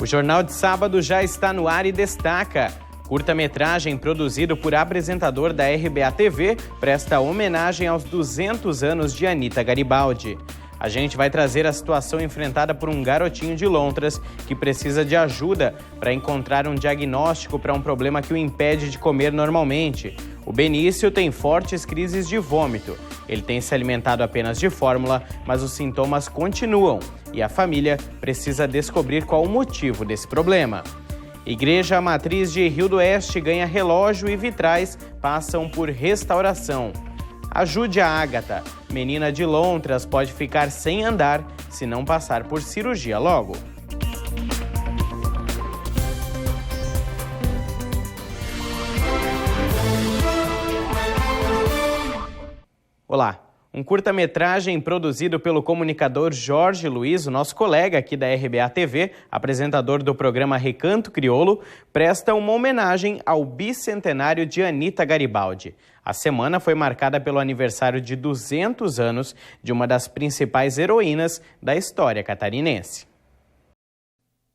Jornal de Sábado já está no ar e destaca: curta-metragem produzido por apresentador da RBA TV presta homenagem aos 200 anos de Anita Garibaldi. A gente vai trazer a situação enfrentada por um garotinho de Lontras que precisa de ajuda para encontrar um diagnóstico para um problema que o impede de comer normalmente. O Benício tem fortes crises de vômito. Ele tem se alimentado apenas de fórmula, mas os sintomas continuam e a família precisa descobrir qual o motivo desse problema. Igreja Matriz de Rio do Oeste ganha relógio e vitrais passam por restauração. Ajude a Ágata. Menina de Lontras pode ficar sem andar se não passar por cirurgia logo. Olá. Um curta-metragem produzido pelo comunicador Jorge Luiz, o nosso colega aqui da RBA TV, apresentador do programa Recanto Crioulo, presta uma homenagem ao bicentenário de Anita Garibaldi. A semana foi marcada pelo aniversário de 200 anos de uma das principais heroínas da história catarinense.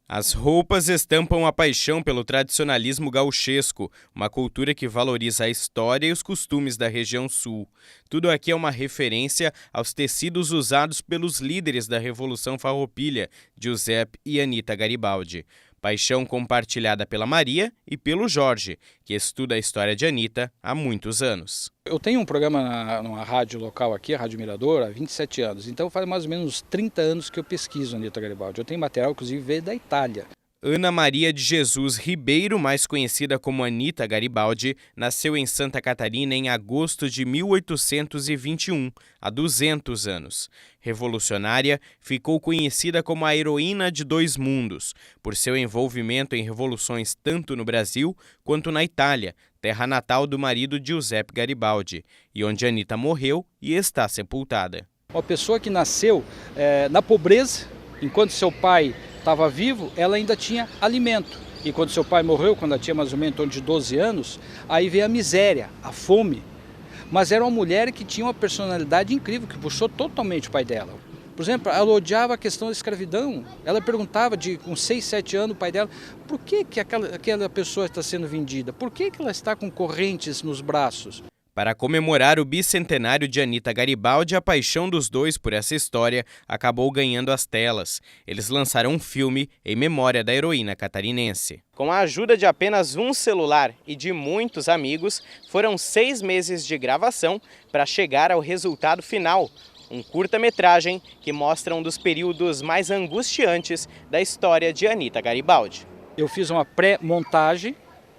As roupas estampam a paixão pelo tradicionalismo gauchesco, uma cultura que valoriza a história e os costumes da região sul. Tudo aqui é uma referência aos tecidos usados pelos líderes da Revolução Farroupilha, Giuseppe e Anita Garibaldi. Paixão compartilhada pela Maria e pelo Jorge, que estuda a história de Anita há muitos anos. Eu tenho um programa numa rádio local aqui, a Rádio Mirador, há 27 anos. Então faz mais ou menos uns 30 anos que eu pesquiso Anita Garibaldi. Eu tenho material, inclusive, veio da Itália. Ana Maria de Jesus Ribeiro, mais conhecida como Anita Garibaldi, nasceu em Santa Catarina em agosto de 1821, há 200 anos. Revolucionária, ficou conhecida como a heroína de dois mundos, por seu envolvimento em revoluções tanto no Brasil quanto na Itália, terra natal do marido Giuseppe Garibaldi, e onde Anita morreu e está sepultada. Uma pessoa que nasceu na pobreza, enquanto seu pai estava vivo, ela ainda tinha alimento. E quando seu pai morreu, quando ela tinha mais ou menos em torno de 12 anos, aí veio a miséria, a fome. Mas era uma mulher que tinha uma personalidade incrível, que puxou totalmente o pai dela. Por exemplo, ela odiava a questão da escravidão. Ela perguntava, com 6, 7 anos, o pai dela, por que aquela pessoa está sendo vendida? Por que ela está com correntes nos braços? Para comemorar o bicentenário de Anita Garibaldi, a paixão dos dois por essa história acabou ganhando as telas. Eles lançaram um filme em memória da heroína catarinense. Com a ajuda de apenas um celular e de muitos amigos, foram 6 meses de gravação para chegar ao resultado final. Um curta-metragem que mostra um dos períodos mais angustiantes da história de Anita Garibaldi. Eu fiz uma pré-montagem,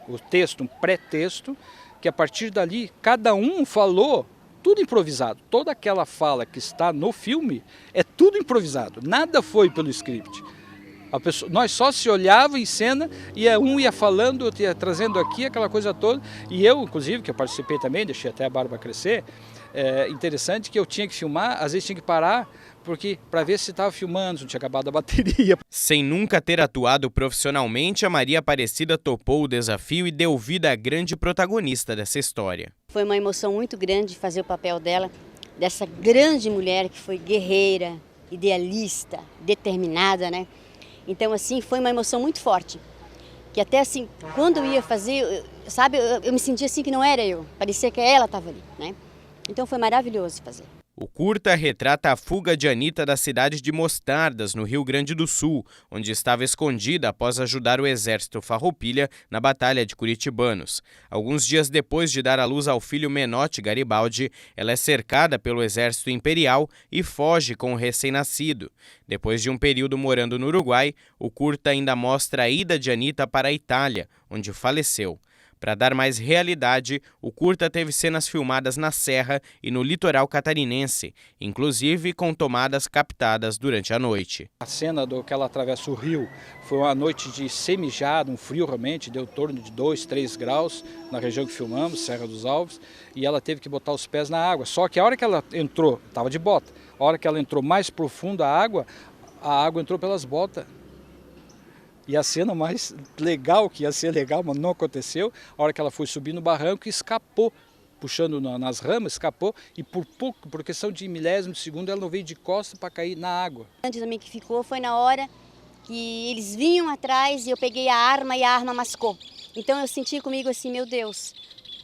o texto, um pré-texto, que a partir dali, cada um falou tudo improvisado. Toda aquela fala que está no filme é tudo improvisado, nada foi pelo script. Nós só se olhava em cena e um ia falando, ia trazendo aqui aquela coisa toda. E eu, inclusive, que eu participei também, deixei até a barba crescer, interessante que eu tinha que filmar, às vezes tinha que parar, porque para ver se estava filmando, não tinha acabado a bateria. Sem nunca ter atuado profissionalmente, a Maria Aparecida topou o desafio e deu vida à grande protagonista dessa história. Foi uma emoção muito grande fazer o papel dela, dessa grande mulher que foi guerreira, idealista, determinada, né? Então, assim, foi uma emoção muito forte. Que até assim, quando eu ia fazer, sabe, eu me sentia assim que não era eu. Parecia que ela estava ali, né? Então foi maravilhoso fazer. O curta retrata a fuga de Anita da cidade de Mostardas, no Rio Grande do Sul, onde estava escondida após ajudar o exército Farroupilha na Batalha de Curitibanos. Alguns dias depois de dar à luz ao filho Menotti Garibaldi, ela é cercada pelo exército imperial e foge com o recém-nascido. Depois de um período morando no Uruguai, o curta ainda mostra a ida de Anita para a Itália, onde faleceu. Para dar mais realidade, o curta teve cenas filmadas na Serra e no litoral catarinense, inclusive com tomadas captadas durante a noite. A cena que ela atravessa o rio foi uma noite de semijada, um frio realmente, deu em torno de 2, 3 graus na região que filmamos, Serra dos Alves, e ela teve que botar os pés na água. Só que a hora que ela entrou, estava de bota, a hora que ela entrou mais profundo a água entrou pelas botas. E a cena mais legal, que ia ser legal, mas não aconteceu, a hora que ela foi subir no barranco, escapou, puxando nas ramas, escapou, e por questão de milésimo de segundo, ela não veio de costas para cair na água. Antes também que ficou foi na hora que eles vinham atrás e eu peguei a arma e a arma mascou. Então eu senti comigo assim, meu Deus,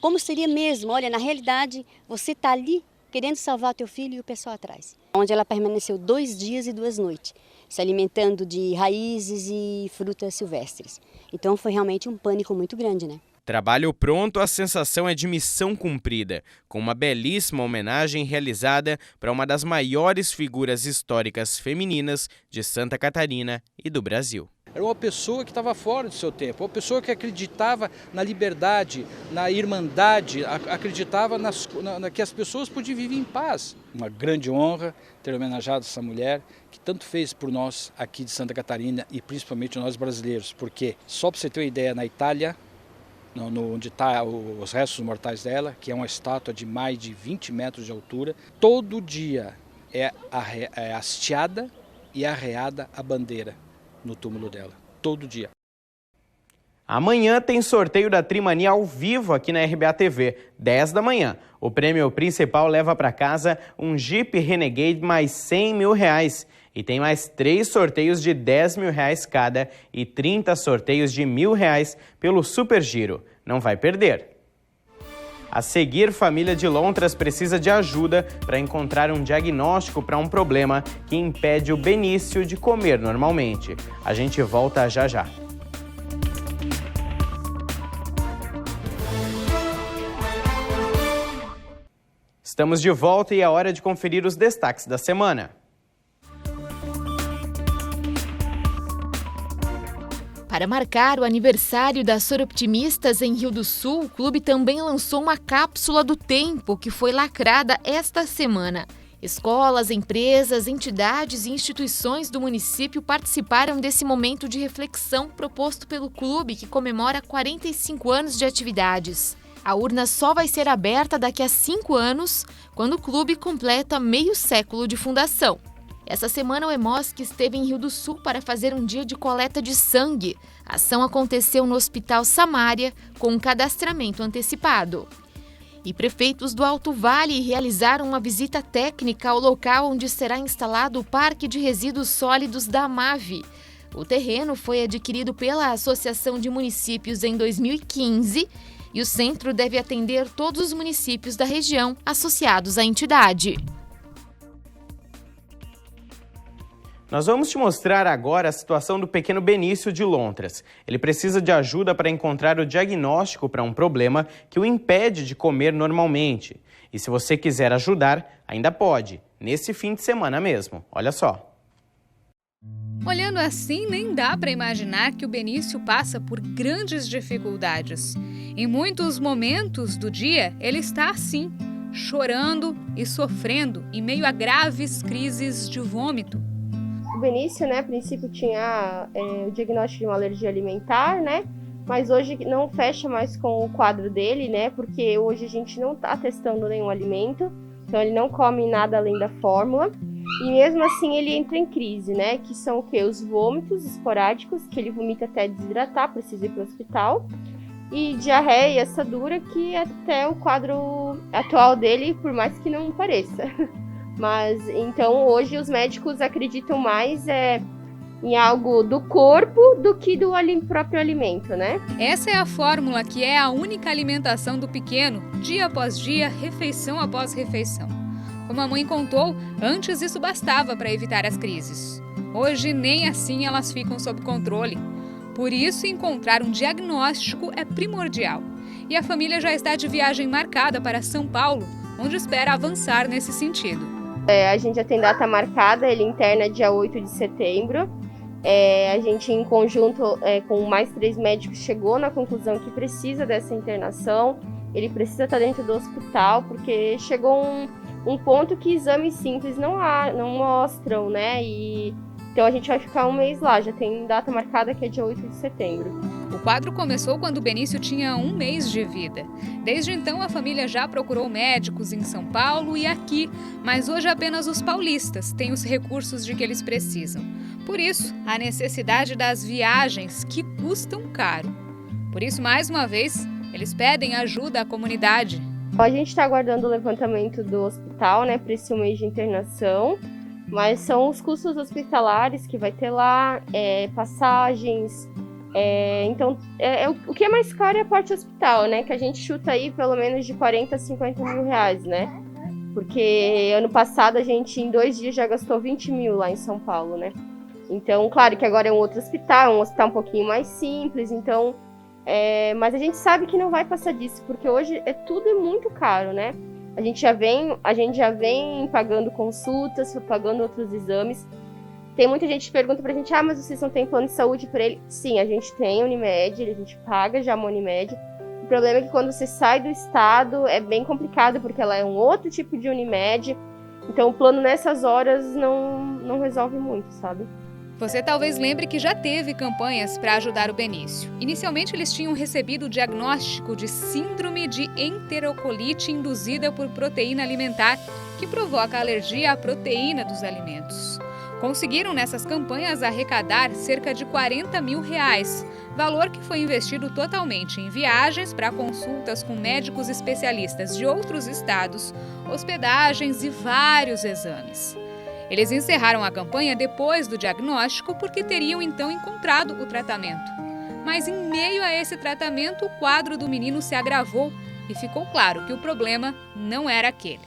como seria mesmo? Olha, na realidade, você está ali querendo salvar teu filho e o pessoal atrás. Onde ela permaneceu 2 dias e 2 noites, se alimentando de raízes e frutas silvestres. Então foi realmente um pânico muito grande, né? Trabalho pronto, a sensação é de missão cumprida, com uma belíssima homenagem realizada para uma das maiores figuras históricas femininas de Santa Catarina e do Brasil. Era uma pessoa que estava fora do seu tempo, uma pessoa que acreditava na liberdade, na irmandade, acreditava que as pessoas podiam viver em paz. Uma grande honra ter homenageado essa mulher que tanto fez por nós aqui de Santa Catarina e principalmente nós brasileiros, porque, só para você ter uma ideia, na Itália, onde está os restos mortais dela, que é uma estátua de mais de 20 metros de altura, todo dia é hasteada e arreada a bandeira no túmulo dela, todo dia. Amanhã tem sorteio da Trimania ao vivo aqui na RBA TV, 10 da manhã. O prêmio principal leva para casa um Jeep Renegade mais R$100 mil. E tem mais 3 sorteios de R$10 mil cada e 30 sorteios de R$1.000 pelo Super Giro. Não vai perder. A seguir, família de Lontras precisa de ajuda para encontrar um diagnóstico para um problema que impede o Benício de comer normalmente. A gente volta já já. Estamos de volta e é hora de conferir os destaques da semana. Para marcar o aniversário das Soroptimistas em Rio do Sul, o clube também lançou uma cápsula do tempo que foi lacrada esta semana. Escolas, empresas, entidades e instituições do município participaram desse momento de reflexão proposto pelo clube, que comemora 45 anos de atividades. A urna só vai ser aberta daqui a 5 anos, quando o clube completa meio século de fundação. Essa semana o EMOSC esteve em Rio do Sul para fazer um dia de coleta de sangue. A ação aconteceu no Hospital Samária, com um cadastramento antecipado. E prefeitos do Alto Vale realizaram uma visita técnica ao local onde será instalado o Parque de Resíduos Sólidos da AMAV. O terreno foi adquirido pela Associação de Municípios em 2015 e o centro deve atender todos os municípios da região associados à entidade. Nós vamos te mostrar agora a situação do pequeno Benício de Lontras. Ele precisa de ajuda para encontrar o diagnóstico para um problema que o impede de comer normalmente. E se você quiser ajudar, ainda pode, nesse fim de semana mesmo. Olha só. Olhando assim, nem dá para imaginar que o Benício passa por grandes dificuldades. Em muitos momentos do dia, ele está assim, chorando e sofrendo em meio a graves crises de vômito. O Benício, né, a princípio tinha o diagnóstico de uma alergia alimentar, né, mas hoje não fecha mais com o quadro dele, né, porque hoje a gente não está testando nenhum alimento, então ele não come nada além da fórmula, e mesmo assim ele entra em crise, né, que são o quê? Os vômitos esporádicos, que ele vomita até desidratar, precisa ir para o hospital, e diarreia e assadura, que é até o quadro atual dele, por mais que não pareça. Mas, então, hoje os médicos acreditam mais em algo do corpo do que do próprio alimento, né? Essa é a fórmula que é a única alimentação do pequeno, dia após dia, refeição após refeição. Como a mãe contou, antes isso bastava para evitar as crises. Hoje, nem assim elas ficam sob controle. Por isso, encontrar um diagnóstico é primordial. E a família já está de viagem marcada para São Paulo, onde espera avançar nesse sentido. A gente já tem data marcada, ele interna dia 8 de setembro. A gente, em conjunto com mais 3 médicos, chegou na conclusão que precisa dessa internação. Ele precisa estar dentro do hospital, porque chegou um ponto que exames simples não mostram, né? Então a gente vai ficar 1 mês lá, já tem data marcada que é dia 8 de setembro. O quadro começou quando o Benício tinha 1 mês de vida. Desde então, a família já procurou médicos em São Paulo e aqui, mas hoje apenas os paulistas têm os recursos de que eles precisam. Por isso, a necessidade das viagens, que custam caro. Por isso, mais uma vez, eles pedem ajuda à comunidade. A gente está aguardando o levantamento do hospital, né, para esse 1 mês de internação. mas são os custos hospitalares que vai ter lá, passagens. Então, o que é mais caro é a parte hospital, né? Que a gente chuta aí pelo menos de 40 a 50 mil reais, né? Porque ano passado a gente, em 2 dias, já gastou 20 mil lá em São Paulo, né? Então, claro que agora é um outro hospital, um hospital um pouquinho mais simples, então... mas a gente sabe que não vai passar disso, porque hoje tudo é muito caro, né? A gente já vem pagando consultas, pagando outros exames. Tem muita gente que pergunta pra gente, mas vocês não têm plano de saúde pra ele? Sim, a gente tem Unimed, a gente paga já uma Unimed. O problema é que quando você sai do estado é bem complicado, porque ela é um outro tipo de Unimed. Então o plano nessas horas não resolve muito, sabe? Você talvez lembre que já teve campanhas para ajudar o Benício. Inicialmente eles tinham recebido o diagnóstico de síndrome de enterocolite induzida por proteína alimentar, que provoca alergia à proteína dos alimentos. Conseguiram nessas campanhas arrecadar cerca de 40 mil reais, valor que foi investido totalmente em viagens para consultas com médicos especialistas de outros estados, hospedagens e vários exames. Eles encerraram a campanha depois do diagnóstico porque teriam então encontrado o tratamento. Mas em meio a esse tratamento, o quadro do menino se agravou e ficou claro que o problema não era aquele.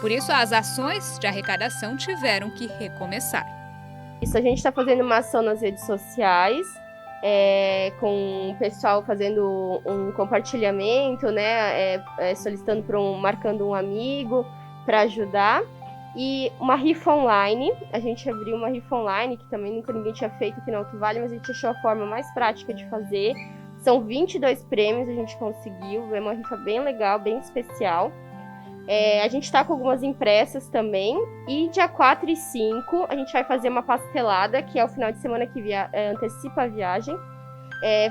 Por isso, as ações de arrecadação tiveram que recomeçar. Isso, a gente está fazendo uma ação nas redes sociais, com o pessoal fazendo um compartilhamento, né, solicitando marcando um amigo para ajudar. E uma rifa online, a gente abriu uma rifa online, que também nunca ninguém tinha feito aqui no Alto Vale, mas a gente achou a forma mais prática de fazer. São 22 prêmios, a gente conseguiu, é uma rifa bem legal, bem especial. A gente está com algumas impressas também, e dia 4 e 5 a gente vai fazer uma pastelada, que é o final de semana que antecipa a viagem.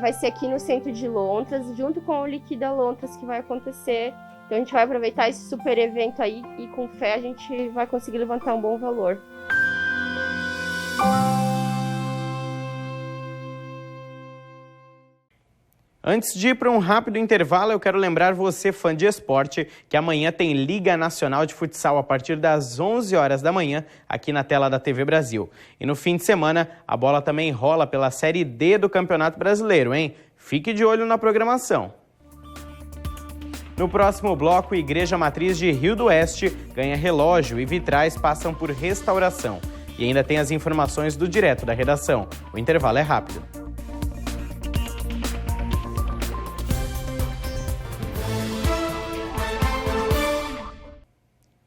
Vai ser aqui no centro de Lontras, junto com o Liquida Lontras, que vai acontecer. Então a gente vai aproveitar esse super evento aí e com fé a gente vai conseguir levantar um bom valor. Antes de ir para um rápido intervalo, eu quero lembrar você, fã de esporte, que amanhã tem Liga Nacional de Futsal a partir das 11 horas da manhã, aqui na tela da TV Brasil. E no fim de semana, a bola também rola pela Série D do Campeonato Brasileiro, hein? Fique de olho na programação. No próximo bloco, Igreja Matriz de Rio do Oeste ganha relógio e vitrais passam por restauração. E ainda tem as informações do Direto da Redação. O intervalo é rápido.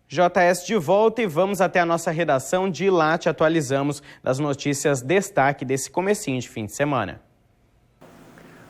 JS de volta e vamos até a nossa redação. De lá te atualizamos das notícias destaque desse comecinho de fim de semana.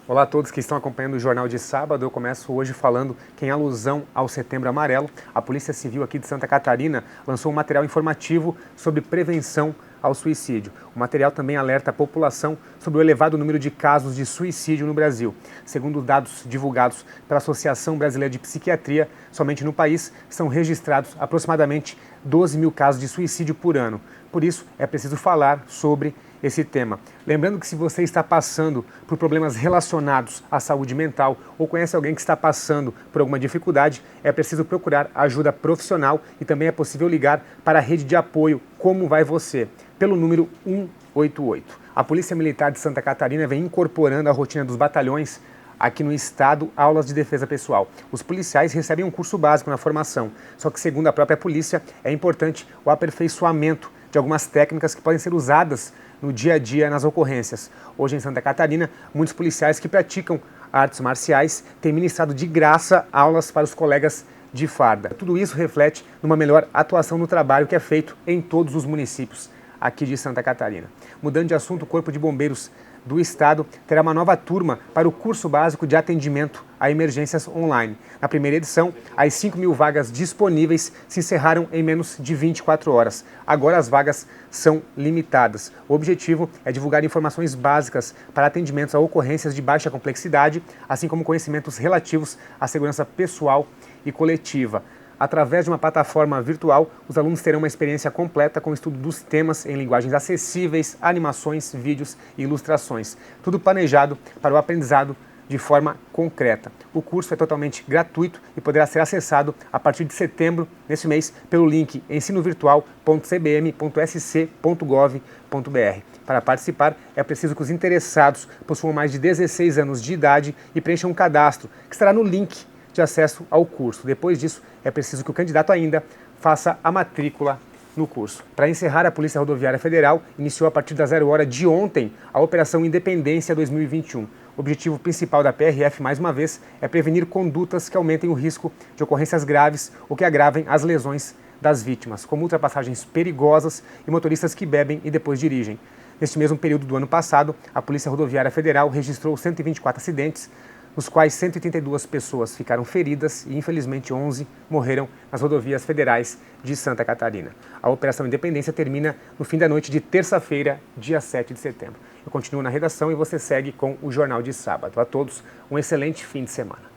Olá a todos que estão acompanhando o Jornal de Sábado. Eu começo hoje falando que, em alusão ao Setembro Amarelo, a Polícia Civil aqui de Santa Catarina lançou um material informativo sobre prevenção ao suicídio. O material também alerta a população sobre o elevado número de casos de suicídio no Brasil. Segundo os dados divulgados pela Associação Brasileira de Psiquiatria, somente no país são registrados aproximadamente 12 mil casos de suicídio por ano. Por isso, é preciso falar sobre esse tema. Lembrando que, se você está passando por problemas relacionados à saúde mental ou conhece alguém que está passando por alguma dificuldade, é preciso procurar ajuda profissional e também é possível ligar para a rede de apoio Como Vai Você, pelo número 188. A Polícia Militar de Santa Catarina vem incorporando à rotina dos batalhões aqui no estado aulas de defesa pessoal. Os policiais recebem um curso básico na formação, só que, segundo a própria polícia, é importante o aperfeiçoamento de algumas técnicas que podem ser usadas no dia a dia nas ocorrências. Hoje, em Santa Catarina, muitos policiais que praticam artes marciais têm ministrado de graça aulas para os colegas de farda. Tudo isso reflete numa melhor atuação no trabalho que é feito em todos os municípios aqui de Santa Catarina. Mudando de assunto, o Corpo de Bombeiros do Estado terá uma nova turma para o curso básico de atendimento a emergências online. Na primeira edição, as 5 mil vagas disponíveis se encerraram em menos de 24 horas. Agora as vagas são limitadas. O objetivo é divulgar informações básicas para atendimentos a ocorrências de baixa complexidade, assim como conhecimentos relativos à segurança pessoal e coletiva. Através de uma plataforma virtual, os alunos terão uma experiência completa com o estudo dos temas em linguagens acessíveis, animações, vídeos e ilustrações. Tudo planejado para o aprendizado de forma concreta. O curso é totalmente gratuito e poderá ser acessado a partir de setembro, nesse mês, pelo link ensinovirtual.cbm.sc.gov.br. Para participar, é preciso que os interessados possuam mais de 16 anos de idade e preencham um cadastro, que estará no link de acesso ao curso. Depois disso, é preciso que o candidato ainda faça a matrícula no curso. Para encerrar, a Polícia Rodoviária Federal iniciou a partir da 0h de ontem a Operação Independência 2021. O objetivo principal da PRF, mais uma vez, é prevenir condutas que aumentem o risco de ocorrências graves ou que agravem as lesões das vítimas, como ultrapassagens perigosas e motoristas que bebem e depois dirigem. Neste mesmo período do ano passado, a Polícia Rodoviária Federal registrou 124 acidentes, nos quais 132 pessoas ficaram feridas e, infelizmente, 11 morreram nas rodovias federais de Santa Catarina. A Operação Independência termina no fim da noite de terça-feira, dia 7 de setembro. Eu continuo na redação e você segue com o Jornal de Sábado. A todos, um excelente fim de semana.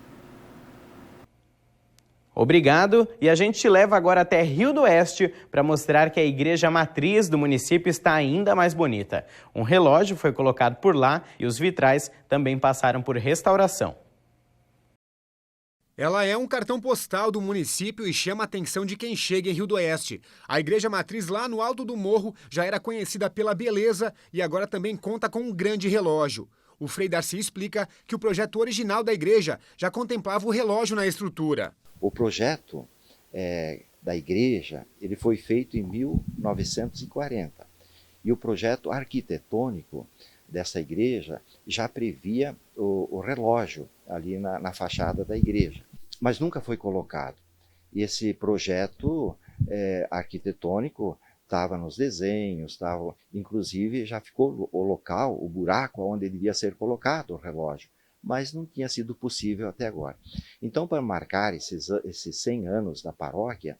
Obrigado, e a gente te leva agora até Rio do Oeste para mostrar que a igreja matriz do município está ainda mais bonita. Um relógio foi colocado por lá e os vitrais também passaram por restauração. Ela é um cartão postal do município e chama a atenção de quem chega em Rio do Oeste. A igreja matriz lá no alto do morro já era conhecida pela beleza e agora também conta com um grande relógio. O Frei Darcy explica que o projeto original da igreja já contemplava o relógio na estrutura. O projeto da igreja ele foi feito em 1940 e o projeto arquitetônico dessa igreja já previa o relógio ali na fachada da igreja, mas nunca foi colocado. E esse projeto arquitetônico estava nos desenhos, inclusive já ficou o local, o buraco onde devia ser colocado o relógio, mas não tinha sido possível até agora. Então, para marcar esses 100 anos da paróquia,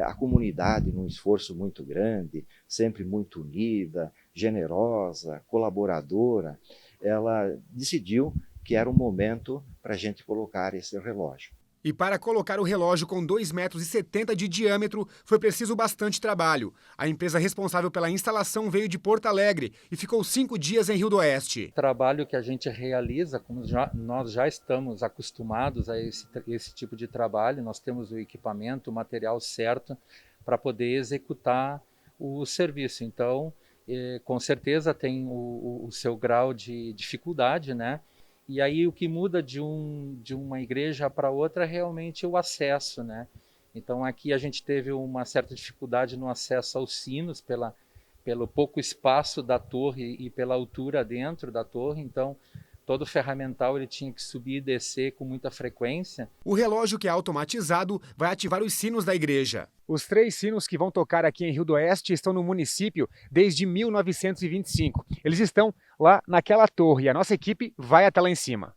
a comunidade, num esforço muito grande, sempre muito unida, generosa, colaboradora, ela decidiu que era o momento para a gente colocar esse relógio. E para colocar o relógio com 2,70 metros de diâmetro, foi preciso bastante trabalho. A empresa responsável pela instalação veio de Porto Alegre e ficou 5 dias em Rio do Oeste. O trabalho que a gente realiza, como nós já estamos acostumados a esse tipo de trabalho, nós temos o equipamento, o material certo para poder executar o serviço. Então, com certeza tem o seu grau de dificuldade, né? E aí o que muda de uma igreja para outra é realmente o acesso, né? Então aqui a gente teve uma certa dificuldade no acesso aos sinos pelo pouco espaço da torre e pela altura dentro da torre, então todo o ferramental ele tinha que subir e descer com muita frequência. O relógio, que é automatizado, vai ativar os sinos da igreja. Os 3 sinos que vão tocar aqui em Rio do Oeste estão no município desde 1925. Eles estão lá naquela torre e a nossa equipe vai até lá em cima.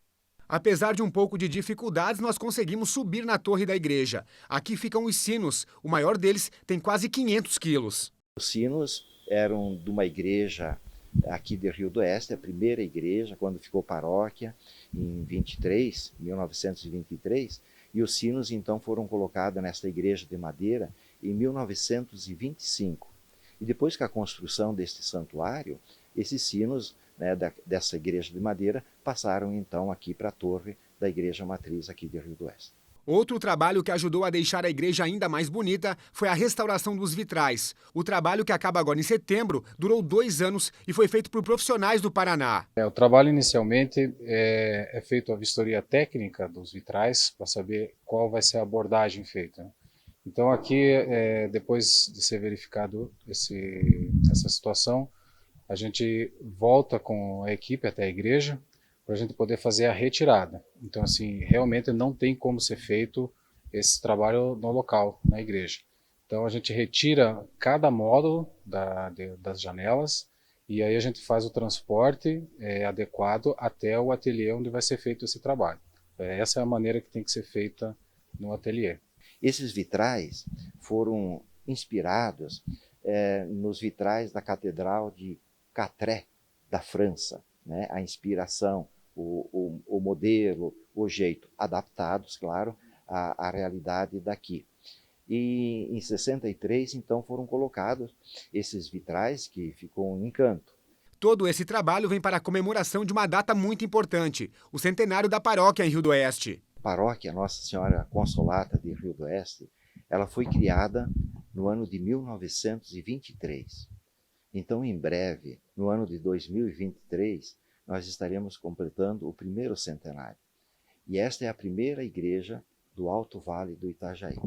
Apesar de um pouco de dificuldades, nós conseguimos subir na torre da igreja. Aqui ficam os sinos. O maior deles tem quase 500 quilos. Os sinos eram de uma igreja aqui de Rio do Oeste, a primeira igreja, quando ficou paróquia, em 1923, e os sinos então foram colocados nesta igreja de madeira em 1925. E depois que a construção deste santuário, esses sinos, né, dessa igreja de madeira passaram então aqui para a torre da igreja matriz aqui de Rio do Oeste. Outro trabalho que ajudou a deixar a igreja ainda mais bonita foi a restauração dos vitrais. O trabalho, que acaba agora em setembro, durou 2 anos e foi feito por profissionais do Paraná. O trabalho inicialmente é feito a vistoria técnica dos vitrais para saber qual vai ser a abordagem feita. Então aqui, depois de ser verificado essa situação, a gente volta com a equipe até a igreja para a gente poder fazer a retirada. Então, assim, realmente não tem como ser feito esse trabalho no local, na igreja. Então, a gente retira cada módulo das janelas e aí a gente faz o transporte adequado até o ateliê onde vai ser feito esse trabalho. Essa é a maneira que tem que ser feita no ateliê. Esses vitrais foram inspirados nos vitrais da Catedral de Catré, da França, né? A inspiração, o modelo, o jeito, adaptados, claro, à realidade daqui. E em 63, então, foram colocados esses vitrais, que ficou um encanto. Todo esse trabalho vem para a comemoração de uma data muito importante, o centenário da paróquia em Rio do Oeste. A paróquia Nossa Senhora Consolata de Rio do Oeste, ela foi criada no ano de 1923. Então, em breve, no ano de 2023, nós estaremos completando o primeiro centenário. E esta é a primeira igreja do Alto Vale do Itajaí.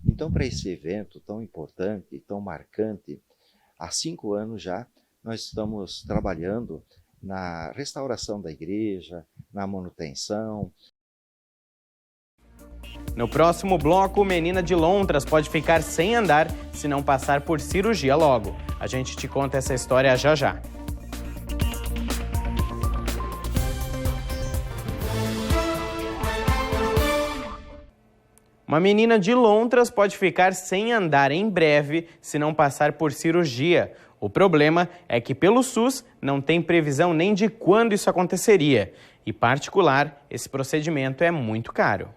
Então, para esse evento tão importante e tão marcante, há 5 anos já, nós estamos trabalhando na restauração da igreja, na manutenção. No próximo bloco, menina de lontras pode ficar sem andar se não passar por cirurgia logo. A gente te conta essa história já já. Uma menina de lontras pode ficar sem andar em breve se não passar por cirurgia. O problema é que pelo SUS não tem previsão nem de quando isso aconteceria. E, particular, esse procedimento é muito caro.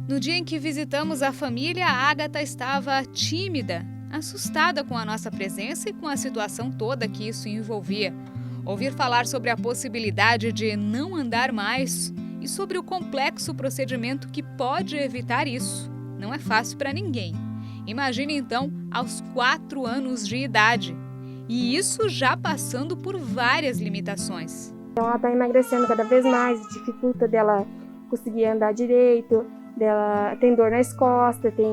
No dia em que visitamos a família, a Ágata estava tímida, assustada com a nossa presença e com a situação toda que isso envolvia. Ouvir falar sobre a possibilidade de não andar mais e sobre o complexo procedimento que pode evitar isso não é fácil para ninguém. Imagine então aos 4 anos de idade. E isso já passando por várias limitações. Ela está emagrecendo cada vez mais, dificulta dela conseguir andar direito, dela tem dor nas costas, tem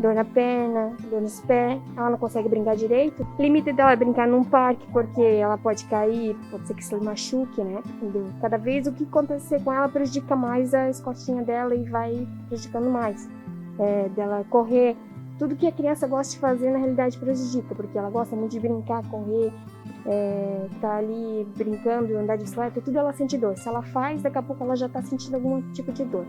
dor na perna, dor nos pés, ela não consegue brincar direito. O limite dela é brincar num parque, porque ela pode cair, pode ser que se machuque, né? Cada vez o que acontecer com ela prejudica mais as costinhas dela e vai prejudicando mais. Dela correr, tudo que a criança gosta de fazer na realidade prejudica, porque ela gosta muito de brincar, correr, tá ali brincando, andar de bicicleta, tudo ela sente dor. Se ela faz, daqui a pouco ela já está sentindo algum tipo de dor.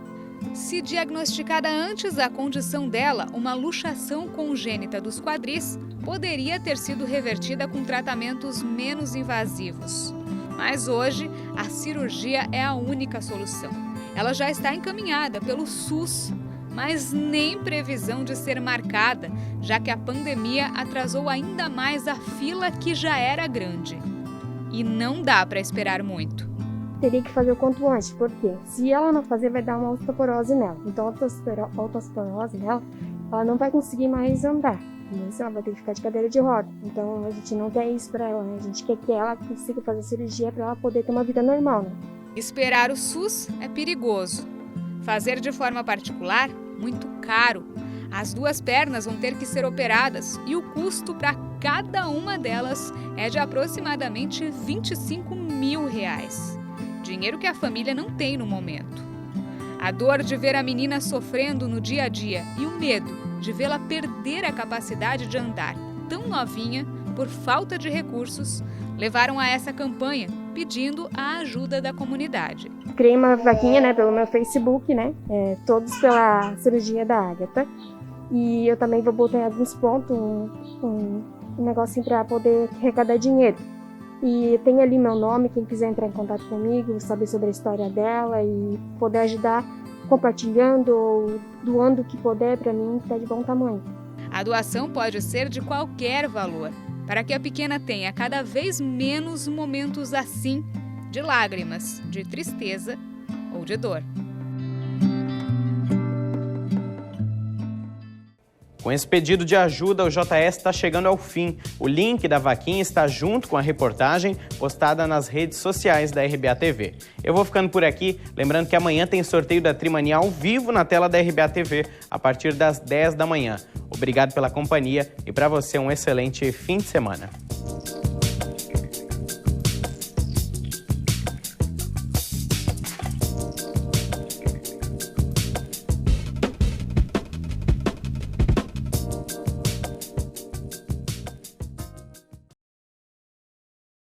Se diagnosticada antes da condição dela, uma luxação congênita dos quadris poderia ter sido revertida com tratamentos menos invasivos. Mas hoje, a cirurgia é a única solução. Ela já está encaminhada pelo SUS, mas nem previsão de ser marcada, já que a pandemia atrasou ainda mais a fila que já era grande. E não dá para esperar muito. Teria que fazer o quanto antes, porque se ela não fazer, vai dar uma osteoporose nela. Então, a osteoporose nela, ela não vai conseguir mais andar. Ela vai ter que ficar de cadeira de roda. Então, a gente não quer isso para ela, né? A gente quer que ela consiga fazer cirurgia para ela poder ter uma vida normal, né? Esperar o SUS é perigoso. Fazer de forma particular, muito caro. As 2 pernas vão ter que ser operadas e o custo para cada uma delas é de aproximadamente R$25 mil. Dinheiro que a família não tem no momento. A dor de ver a menina sofrendo no dia a dia e o medo de vê-la perder a capacidade de andar tão novinha por falta de recursos levaram a essa campanha pedindo a ajuda da comunidade. Criei uma vaquinha, né, pelo meu Facebook, né, todos pela cirurgia da Ágata. E eu também vou botar em alguns pontos um negocinho para poder arrecadar dinheiro. E tem ali meu nome, quem quiser entrar em contato comigo, saber sobre a história dela e poder ajudar compartilhando ou doando o que puder, para mim está de bom tamanho. A doação pode ser de qualquer valor, para que a pequena tenha cada vez menos momentos assim, de lágrimas, de tristeza ou de dor. Com esse pedido de ajuda, o JS está chegando ao fim. O link da vaquinha está junto com a reportagem postada nas redes sociais da RBA TV. Eu vou ficando por aqui, lembrando que amanhã tem sorteio da Trimania ao vivo na tela da RBA TV, a partir das 10 da manhã. Obrigado pela companhia e para você um excelente fim de semana.